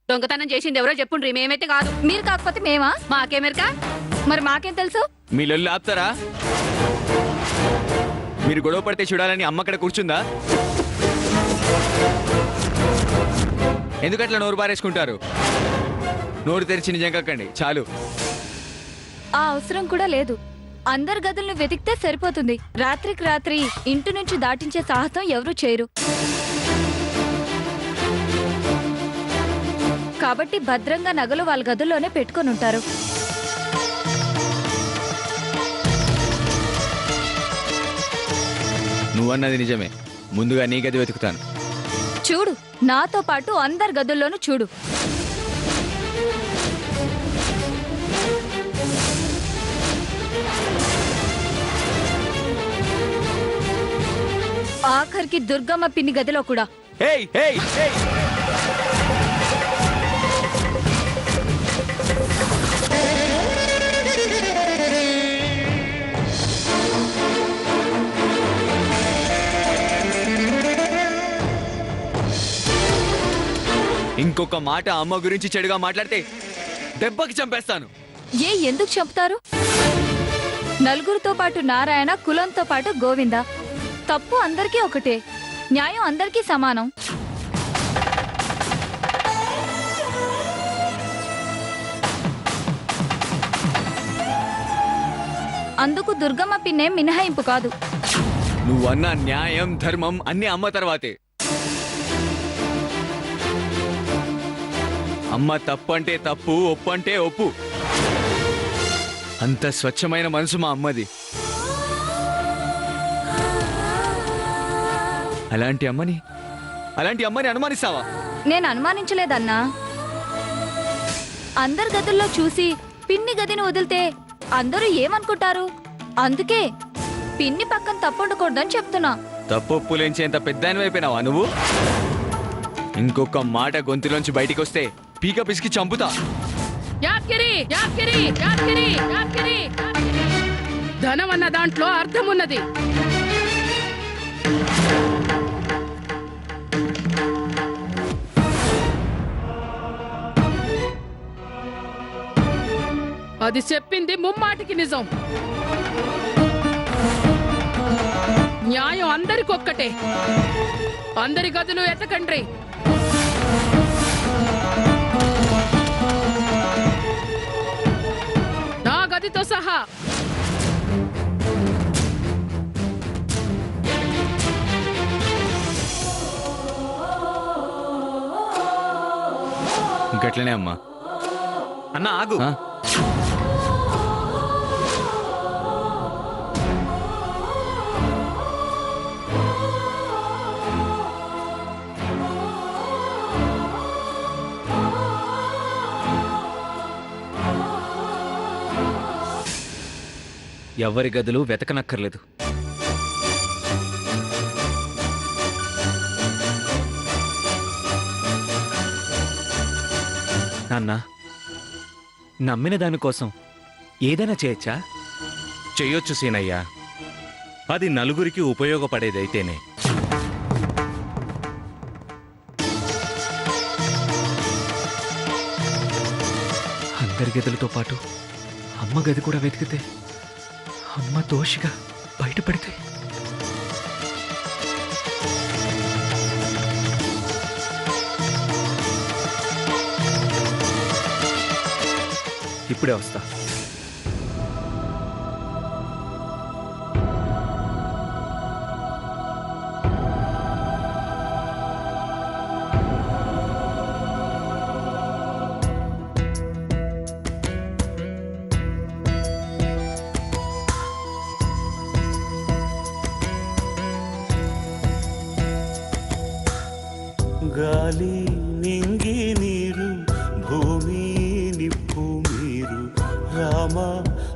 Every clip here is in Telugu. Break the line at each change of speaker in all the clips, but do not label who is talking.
దొంగతనం చేసింది ఎవరో చెప్పుండ్రి, మేమైతే కాదు.
మీరు కాకపోతే మేమా?
మాకేమెరక?
మరి మాకేం తెలుసు?
మీ లొల్లు ఆపుతారా? మీరు గొడవ పడితే చూడాలని అమ్మ అక్కడ కూర్చుందా? ఎందుకట్లా నోరు బారేసుకుంటారు? నోరు తెరిచి నిజం కక్కండి చాలు.
ఆ అవసరం కూడా లేదు. అందరి గదులను వెతికితే సరిపోతుంది. రాత్రికి రాత్రి ఇంటి నుంచి దాటించే సాహసం ఎవరూ చేయరు. కాబట్టి భద్రంగా నగలు వాళ్ళ గదుల్లోనే పెట్టుకొని ఉంటారు.
నువ్వన్నది నిజమే. ముందుగా నీ గది వెతుకుతాను.
చూడు, నాతో పాటు అందరి గదుల్లోనూ చూడు. ఆఖరికి దుర్గమ్మ పిన్ని గదిలో కూడా.
Hey hey hey! ఇంకొక మాట అమ్మ గురించి చెడుగా మాట్లాడితే దెబ్బకి చంపేస్తాను.
ఎందుకు చంపుతారు? నలుగురితో పాటు నారాయణ, కులంతో పాటు గోవింద. తప్పు అందరికీ ఒకటే, న్యాయం అందరికీ సమానం. అందుకు దుర్గమ్మ పిన్నేం మినహాయింపు కాదు.
నువ్వన్న న్యాయం ధర్మం అన్ని అమ్మ తర్వాతే. అమ్మ తప్పు అంటే తప్పు, ఒప్పు అంటే ఒప్పు. అంత స్వచ్ఛమైన మనసు మా అమ్మది. అలాంటి అమ్మని అనుమానిస్తావా?
నేను అనుమానించలేదన్నా. అందరి గదుల్లో చూసి పిన్ని గదిని వదిలితే అందరూ ఏమనుకుంటారు? అందుకే పిన్ని పక్కన తప్పుండకూడదని చెప్తున్నా.
తప్పొప్పులేంచేంత పెద్ద అయిపోయినావా నువ్వు? ఇంకొక మాట గొంతులోంచి బయటికి వస్తే పీక పిసికి చంపుతా.
ధనం అన్న దాంట్లో అర్థం ఉన్నది. అది చెప్పింది ముమ్మాటికి నిజం. న్యాయం అందరికొక్కటే. అందరి గదులు ఎతకండ్రి. నా గదితో సహా.
ఇంకట్లనే అమ్మా.
అన్న ఆగు. ఎవరి గదులు వెతకనక్కర్లేదు. నాన్న, నమ్మిన దానికోసం ఏదైనా చేయొచ్చా?
చెయ్యొచ్చు సీనయ్య. అది నలుగురికి ఉపయోగపడేదైతేనే.
అందరి గదులతో పాటు అమ్మ గది కూడా వెతికితే అమ్మ దోషిగా బయటపడితే ఇప్పుడే వస్తా.
గాలి నింగి నీరు భూమి నిప్పు మీరు రామ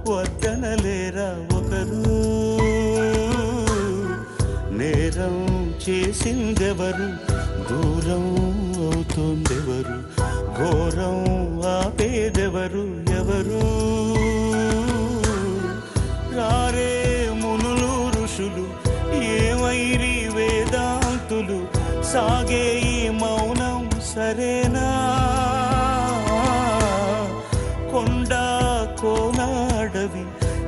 వద్దనలేరా ఒకరు. నేరం చేసిందెవరు, దూరం అవుతోందెవరు, ఘోరం ఆపేదెవరు ఎవరు. రారే మునులు ఋషులు ఏమైరి వేదాంతులు, సాగే ఈ మౌనం సరేనా? అడవి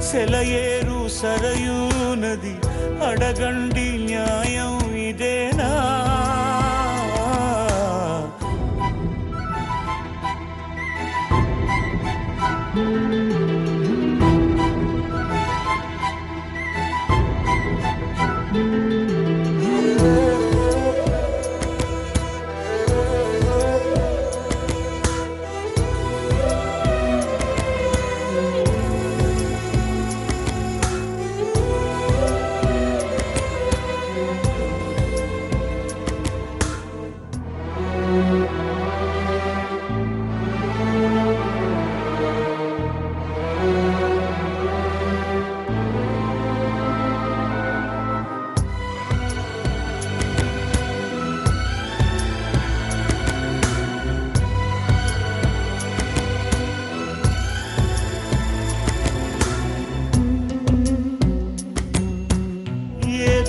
సెలయేరు సరయూ నది అడగండి న్యాయం ఇదేనా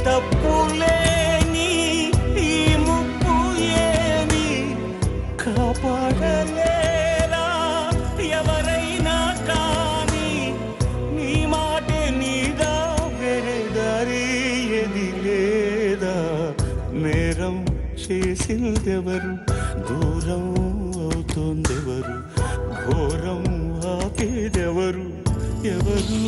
తప్పులేని ఈ ముప్పు ఏమి కాపాడలేరా ఎవరైనా కానీ నీ మాటే నీదా వేరే దారి ఏది లేదా నేరం చేసిందెవరు దూరం అవుతోందెవరు ఘోరం ఆపేదెవరు ఎవరు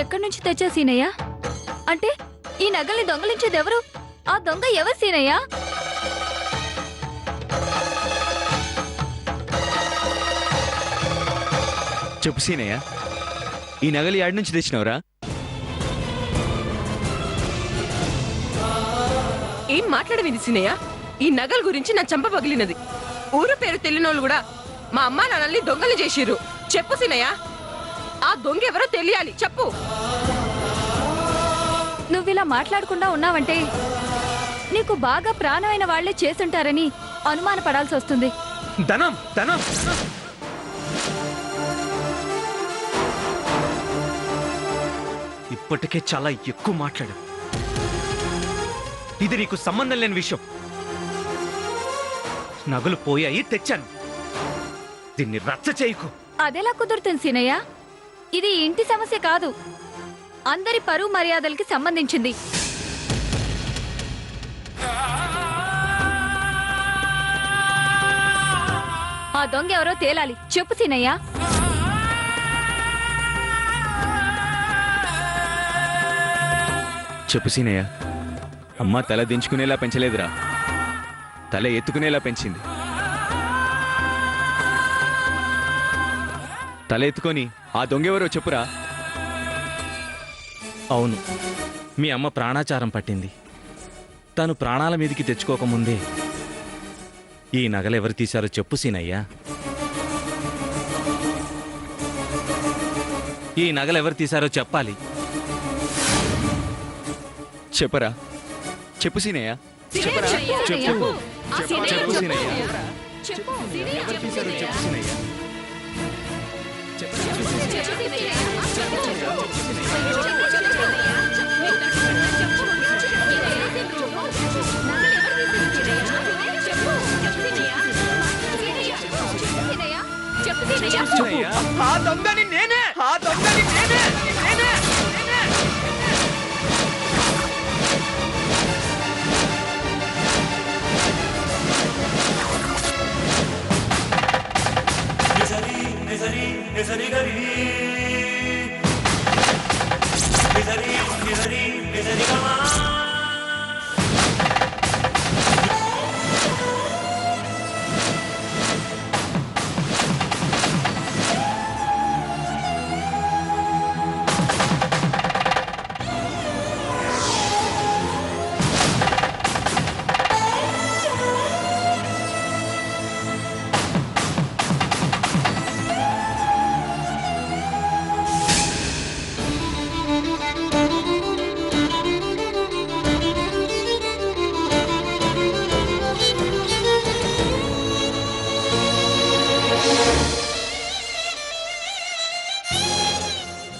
ఎక్కడి నుంచి తెచ్చా సీనయ్య? అంటే ఈ నగల్ని దొంగలించేది ఎవరు? ఆ దొంగ ఎవరు సీనయ్య?
చెప్పు సీనయ్య, ఈ నగలు యాడ్ నుంచి తెచ్చినవరా?
ఏం మాట్లాడవింది సీనయ్య? ఈ నగల గురించి నా చంప పగిలినది. ఊరు పేరు తెలియనోళ్ళు కూడా మా అమ్మా నాన్నల్ని దొంగలు చేసిర్రు. చెప్పు సీనయ్య, ఆ దొంగ ఎవరో తెలియాలి, చెప్పు.
నువ్విలా మాట్లాడకుండా ఉన్నావంటే నీకు బాగా ప్రాణమైన వాళ్లే చేసుంటారని అనుమానపడాల్సి వస్తుంది.
ధనం ధనం ఇప్పటికే చాలా ఎక్కువ మాట్లాడు. ఇది నీకు సంబంధం లేని విషయం. నగలు పోయాయి, తెచ్చాను. దీన్ని రచ్చ చేయకు.
అదెలా కుదురుతుంది సీనయ్య? ఇది ఇంటి సమస్య కాదు, అందరి పరువు మర్యాదలకి సంబంధించింది. ఆ దొంగ ఎవరో తేలాలి, చెప్పు సీనయ్య.
చెప్పు సీనయ్య. అమ్మ తల దించుకునేలా పెంచలేదురా, తల ఎత్తుకునేలా పెంచింది. తల ఎత్తుకొని ఆ దొంగెవరో చెప్పురా.
అవును, మీ అమ్మ ప్రాణాచారం పట్టింది. తను ప్రాణాల మీదకి తెచ్చుకోకముందే ఈ నగలెవరు తీశారో చెప్పు సీనయ్యా. ఈ నగలెవరు తీశారో చెప్పాలి.
చెప్పరా. చెప్పు సీనయ్య
చెప్పరా?
చెప్పు
ఆ సీనయ్య
చెప్పు
చెప్పు.
సీనయ్య
చెప్పు
ఎవరు తీశారో చెప్పు సీనయ్య సీనయ్య
ఆ దొంగని నేనే ఆ దొంగని నేనే నేనే నేనే
నిజరి నిజరి నిజరి గరి నిజరి నిజరి నిజరి గమా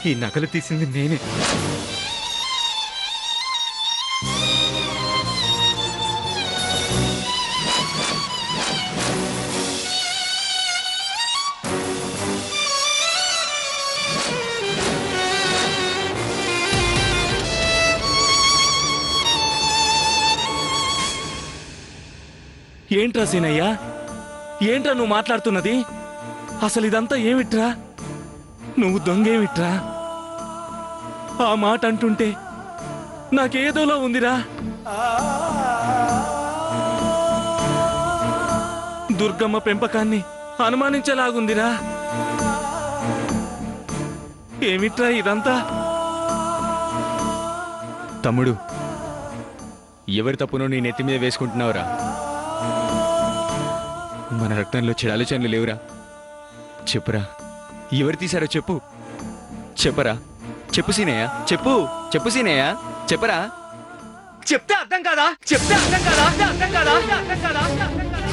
ఈ నగలు తీసింది నేనే
ఏంట్రా సీనయ్య ఏంట్రా నువ్వు మాట్లాడుతున్నది? అసలు ఇదంతా ఏమిట్రా? నువ్వు దొంగేమిట్రా? ఆ మాట అంటుంటే నాకేదోలా ఉందిరా. దుర్గమ్మ పెంపకాన్ని అనుమానించేలాగుందిరా. ఏమిట్రా ఇదంతా?
తమ్ముడు ఎవరి తప్పునో నీ నెత్తి మీద వేసుకుంటున్నావురా. మన రక్తంలో చెడు ఆలోచనలు లేవురా. చెప్పురా ఎవరు తీశారో చెప్పు. చెప్పరా చెప్పు సీనయ్య చెప్పు. చెప్పు సీనయ్య చెప్పరా.
చెప్తే అర్థం కాదా చెప్తే అర్థం కాదా అర్థం కాదా అర్థం కాదా అర్థం కాదా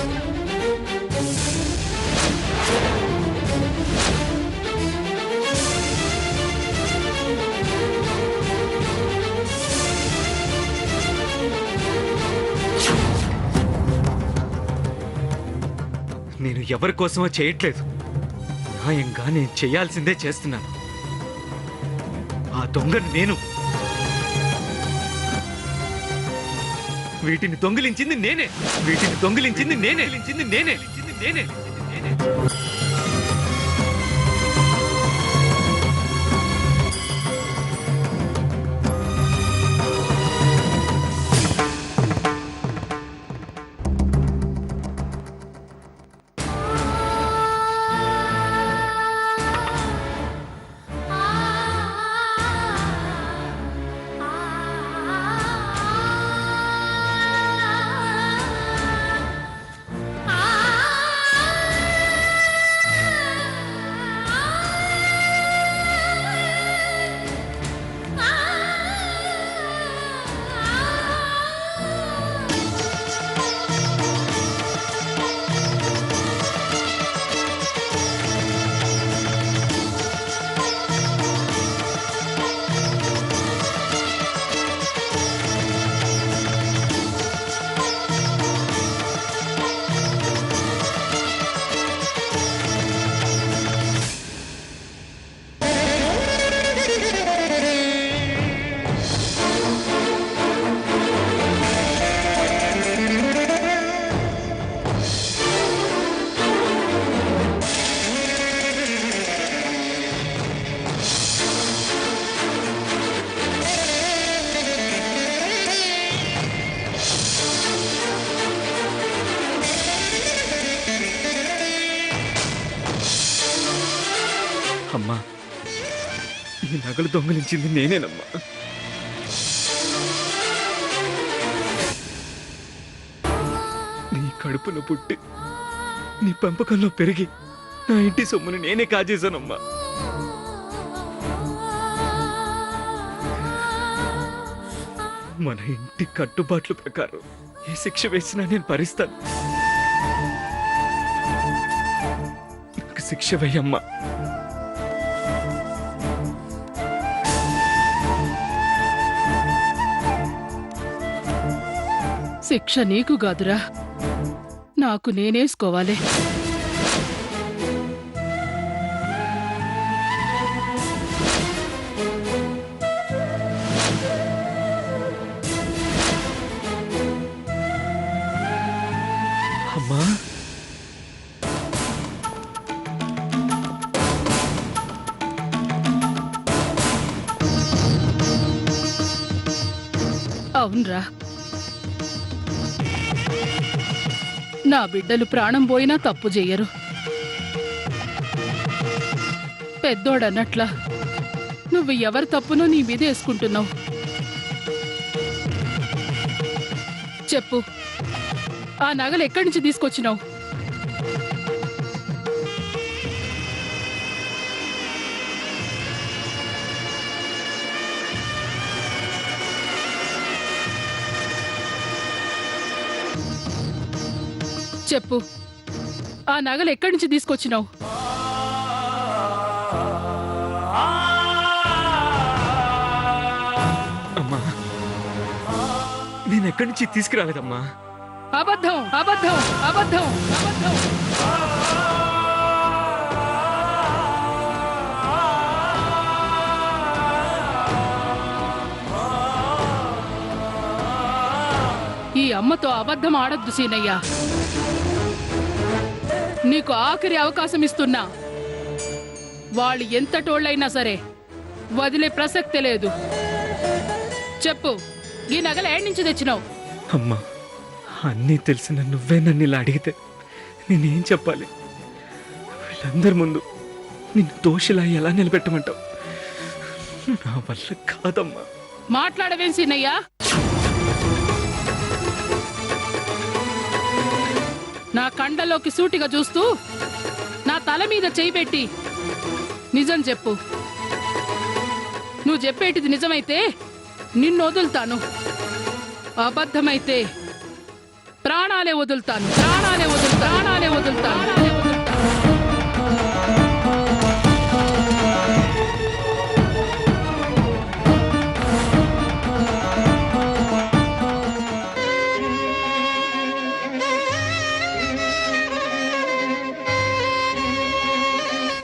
నేను ఎవరి కోసమో చేయట్లేదు. న్యాయంగా నేను చేయాల్సిందే చేస్తున్నాను. ఆ దొంగను నేను. వీటిని దొంగిలించింది నేనే. వీటిని దొంగిలించింది నేనే. నేనే నేనే నేనే. అమ్మా, ఈ నగలు దొంగిలించింది నేనేనమ్మా. నీ కడుపున పుట్టి నీ పెంపకంలో పెరిగి నా ఇంటి సొమ్మును నేనే కాజేశానమ్మా. మన ఇంటి కట్టుబాట్ల ప్రకారం ఏ శిక్ష వేసినా నేను భరిస్తాను. నాకు శిక్ష వేయమ్మా.
శిక్ష నీకు కాదురా, నాకు నేనేసుకోవాలి.
అమ్మా,
అవునరా, నా బిడ్డలు ప్రాణం పోయినా తప్పు చెయ్యరు. పెద్దోడన్నట్లా నువ్వు ఎవరి తప్పునో నీ మీద వేసుకుంటున్నావు. చెప్పు, ఆ నగలు ఎక్కడి నుంచి తీసుకొచ్చినావు? చెప్పు, ఆ నగలు ఎక్కడి నుంచి తీసుకొచ్చినావు?
అమ్మా, నేను ఎక్కడి నుంచి తీసుకురాలేదమ్మా.
అబద్ధం, అబద్ధం, అబద్ధం, అబద్ధం. ఈ అమ్మతో అబద్ధం ఆడొద్దు సీనయ్య. నీకు ఆఖరి అవకాశం ఇస్తున్నా. వాళ్ళు ఎంతటోళ్ళైనా సరే వదిలే ప్రసక్తే లేదు. చెప్పు, ఈ నగలు ఏడి నుంచి తెచ్చినావు?
అమ్మా, అన్నీ తెలిసిన నువ్వే నన్ను ఇలా అడిగితే నేనేం చెప్పాలి? వీళ్ళందరి ముందు నిన్ను దోషిలా ఎలా నిలబెట్టమంటావు? నా వల్ల కాదమ్మా.
మాట్లాడవేం సీనయ్య? నా కండలోకి సూటిగా చూస్తూ నా తల మీద చేయి పెట్టి నిజం చెప్పు. నువ్వు చెప్పేటిది నిజమైతే నిన్ను వదులుతాను, అబద్ధమైతే ప్రాణాలే వదులుతాను, ప్రాణాలే వదులుతాను.